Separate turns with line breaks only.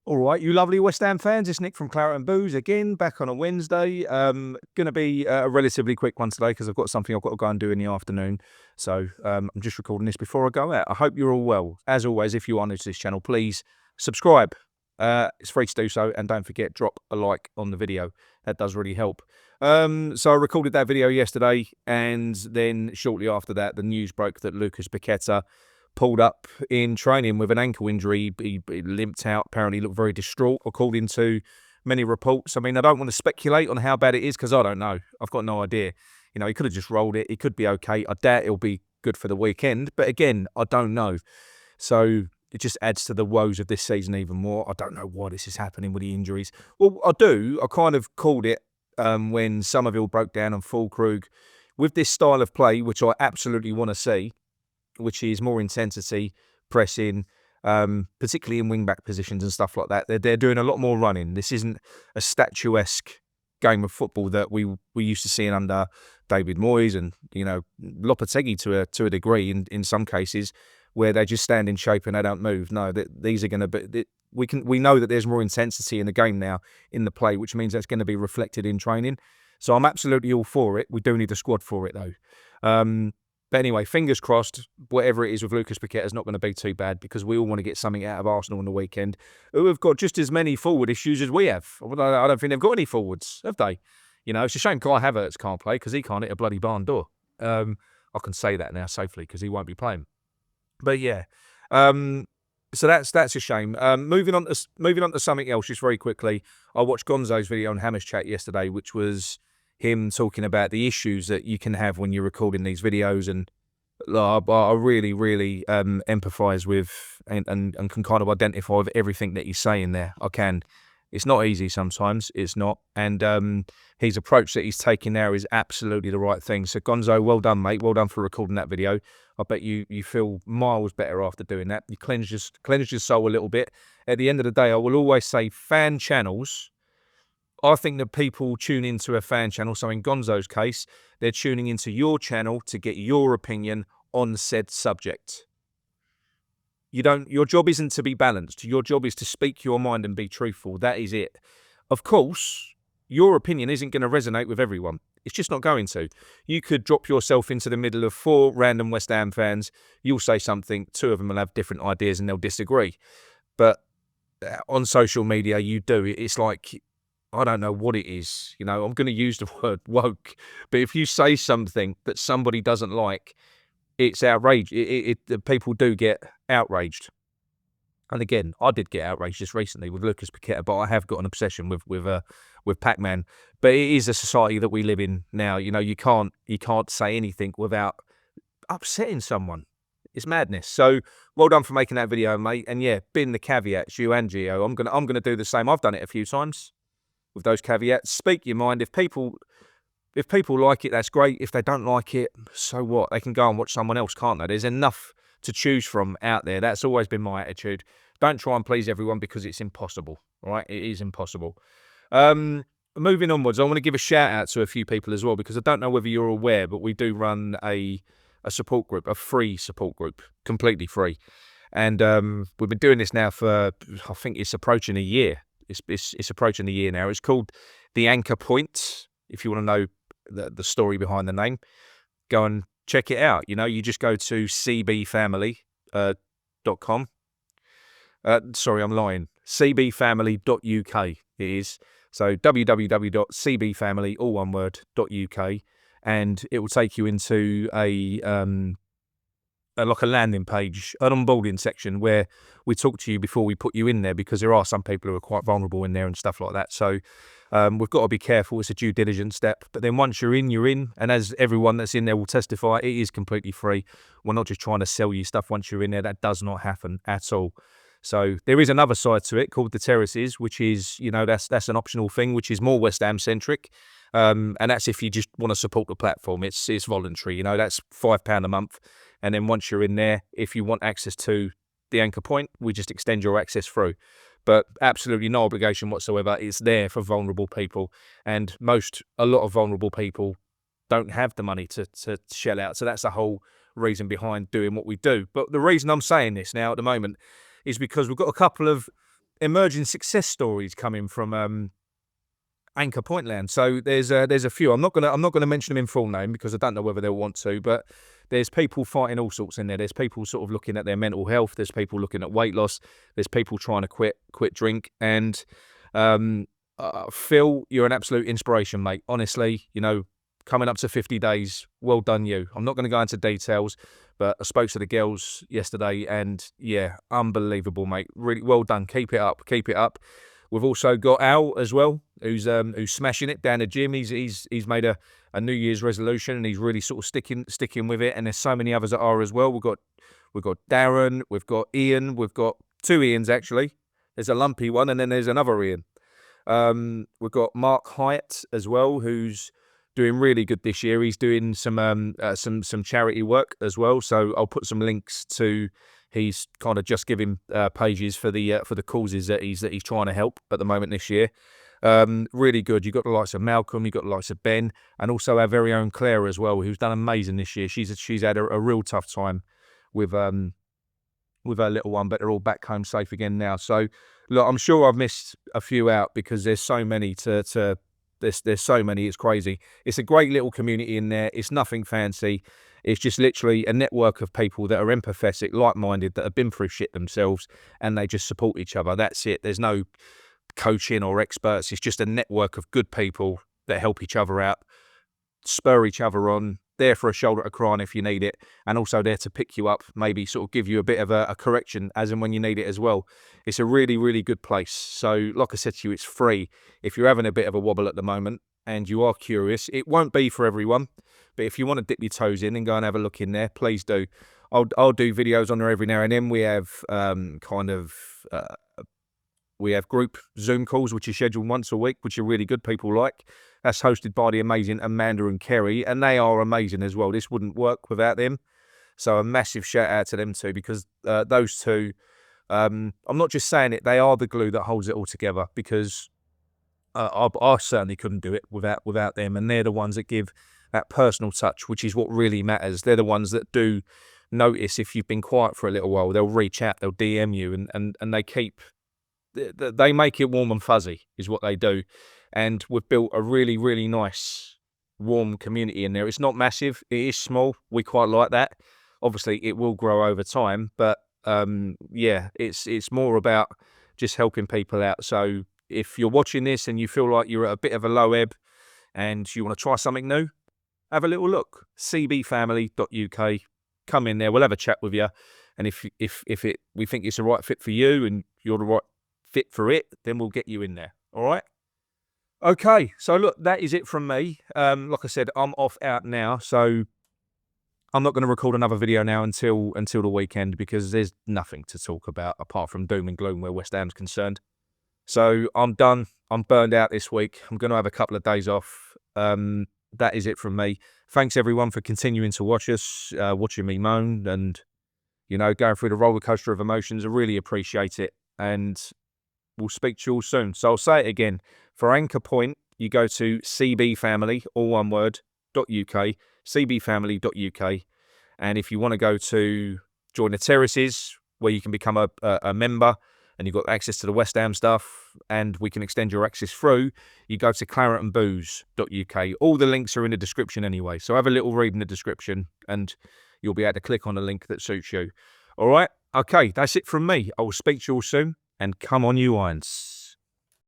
All right, you lovely West Ham fans, it's Nick from Claret and Booze again, back on a Wednesday. Going to be a relatively quick one today because I've got something I've got to go and do in the afternoon. So I'm just recording this before I go out. I hope you're all well. As always, if you are new to this channel, please subscribe. It's free to do so, and don't forget, drop a like on the video. That does really help. So I recorded that video yesterday, and then shortly after that, the news broke that Paqueta pulled up in training with an ankle injury. He limped out, apparently looked very distraught, according to many reports. I mean, I don't want to speculate on how bad it is because I don't know. I've got no idea. You know, he could have just rolled it. He could be okay. I doubt it'll be good for the weekend. But again, I don't know. So it just adds to the woes of this season even more. I don't know why this is happening with the injuries. Well, I do. I kind of called it when Somerville broke down on Fulkrug. With this style of play, which I absolutely want to see, which is more intensity, pressing, particularly in wing-back positions and stuff like that. They're doing a lot more running. This isn't a statuesque game of football that we used to seeing under David Moyes and, you know, Lopetegui to a degree in some cases, where they just stand in shape and they don't move. No, these are going to be... We know that there's more intensity in the game now in the play, which means that's going to be reflected in training. So I'm absolutely all for it. We do need a squad for it, though. But anyway, fingers crossed, whatever it is with Paqueta is not going to be too bad, because we all want to get something out of Arsenal on the weekend, who have got just as many forward issues as we have. I don't think they've got any forwards, have they? You know, it's a shame Kai Havertz can't play because he can't hit a bloody barn door. I can say that now safely because he won't be playing. But yeah, so that's a shame. Moving on to something else just very quickly. I watched Gonzo's video on Hammer's Chat yesterday, which was him talking about the issues that you can have when you're recording these videos, and I really empathise with and can kind of identify with everything that he's saying there. I can. It's not easy sometimes. It's not. And his approach that he's taking now is absolutely the right thing. So Gonzo, well done, mate. Well done for recording that video. I bet you feel miles better after doing that. You cleansed your soul a little bit. At the end of the day, I will always say fan channels. I think that people tune into a fan channel, so in Gonzo's case, they're tuning into your channel to get your opinion on said subject. Your job isn't to be balanced. Your job is to speak your mind and be truthful. That is it. Of course, your opinion isn't going to resonate with everyone. It's just not going to. You could drop yourself into the middle of 4 random West Ham fans. You'll say something, 2 of them will have different ideas and they'll disagree. But on social media, you do. It's like, I don't know what it is. You know, I'm going to use the word woke, but if you say something that somebody doesn't like, it's outrage. People do get outraged. And again, I did get outraged just recently with Paqueta, but I have got an obsession with Pac-Man. But it is a society that we live in now. You know, you can't say anything without upsetting someone. It's madness. So well done for making that video, mate. And yeah, bin the caveats, you and Gio. I'm gonna do the same. I've done it a few times with those caveats. Speak your mind. If people like it, that's great. If they don't like it, so what? They can go and watch someone else, can't they? There's enough to choose from out there. That's always been my attitude. Don't try and please everyone because it's impossible, right? It is impossible. Moving onwards, I want to give a shout out to a few people as well, because I don't know whether you're aware, but we do run a support group, a free support group, completely free. And we've been doing this now for, I think it's approaching a year. It's approaching a year now. It's called The Anchor Point. If you want to know the story behind the name, go and check it out. You know, you just go to cbfamily.com. Sorry, I'm lying. cbfamily.uk it is. So www.cbfamily, all one word, .uk, and it will take you into like a landing page, an onboarding section where we talk to you before we put you in there, because there are some people who are quite vulnerable in there and stuff like that. So we've got to be careful. It's a due diligence step. But then once you're in, you're in. And as everyone that's in there will testify, it is completely free. We're not just trying to sell you stuff once you're in there. That does not happen at all. So there is another side to it called the Terraces, which is, you know, that's an optional thing, which is more West Ham centric. And that's if you just want to support the platform. It's voluntary, you know, that's £5 a month. And then once you're in there, if you want access to the Anchor Point, we just extend your access through. But absolutely no obligation whatsoever. It's there for vulnerable people. And a lot of vulnerable people don't have the money to shell out. So that's the whole reason behind doing what we do. But the reason I'm saying this now at the moment is because we've got a couple of emerging success stories coming from Anchor Point Land. So there's a few. I'm not gonna mention them in full name because I don't know whether they'll want to, but there's people fighting all sorts in there. There's people sort of looking at their mental health. There's people looking at weight loss. There's people trying to quit drink. And Phil, you're an absolute inspiration, mate. Honestly, you know, coming up to 50 days, well done you. I'm not going to go into details, but I spoke to the girls yesterday and yeah, unbelievable, mate. Really well done. Keep it up. Keep it up. We've also got Al as well, who's smashing it down the gym. He's made a New Year's resolution and he's really sort of sticking with it. And there's so many others that are as well. We've got Darren, we've got Ian, we've got two Ians actually. There's a lumpy one and then there's another Ian. We've got Mark Hyett as well, who's doing really good this year. He's doing some charity work as well. So I'll put some links to. He's kind of just giving pages for the causes that he's trying to help at the moment this year. Really good. You've got the likes of Malcolm, you've got the likes of Ben, and also our very own Claire as well, who's done amazing this year. She's had a real tough time with her little one, but they're all back home safe again now. So look, I'm sure I've missed a few out because there's so many there's so many. It's crazy. It's a great little community in there. It's nothing fancy. It's just literally a network of people that are empathetic, like-minded, that have been through shit themselves, and they just support each other. That's it. There's no coaching or experts. It's just a network of good people that help each other out, spur each other on, there for a shoulder to cry on if you need it, and also there to pick you up, maybe sort of give you a bit of a correction as and when you need it as well. It's a really, really good place. So like I said to you, it's free. If you're having a bit of a wobble at the moment and you are curious, it won't be for everyone, but if you want to dip your toes in and go and have a look in there, please do. I'll do videos on there every now and then. We have we have group Zoom calls, which are scheduled once a week, which are really good. People like. That's hosted by the amazing Amanda and Kerry, and they are amazing as well. This wouldn't work without them. So a massive shout out to them too, because those two, I'm not just saying it, they are the glue that holds it all together, because I certainly couldn't do it without them, and they're the ones that give that personal touch, which is what really matters. They're the ones that do notice if you've been quiet for a little while. They'll reach out, they'll DM you, and they make it warm and fuzzy is what they do. And we've built a really, really nice, warm community in there. It's not massive. It is small. We quite like that. Obviously, it will grow over time. But, yeah, it's more about just helping people out. So if you're watching this and you feel like you're at a bit of a low ebb and you want to try something new, have a little look. cbfamily.uk. Come in there. We'll have a chat with you. And if we think it's the right fit for you and you're the right fit for it, then we'll get you in there. All right? Okay, so look, that is it from me. Like I said, I'm off out now, so I'm not going to record another video now until the weekend, because there's nothing to talk about apart from doom and gloom where West Ham's concerned. So I'm done. I'm burned out this week. I'm going to have a couple of days off. That is it from me. Thanks everyone for continuing to watch us, watching me moan and, you know, going through the roller coaster of emotions. I really appreciate it, and we'll speak to you all soon. So I'll say it again. For Anchor Point, you go to cbfamily, all one word, .uk, cbfamily.uk. And if you want to go to join the Terraces, where you can become a member and you've got access to the West Ham stuff and we can extend your access through, you go to Claret and Booze.uk. All the links are in the description anyway. So have a little read in the description and you'll be able to click on the link that suits you. All right? Okay, that's it from me. I will speak to you all soon, and come on, you irons.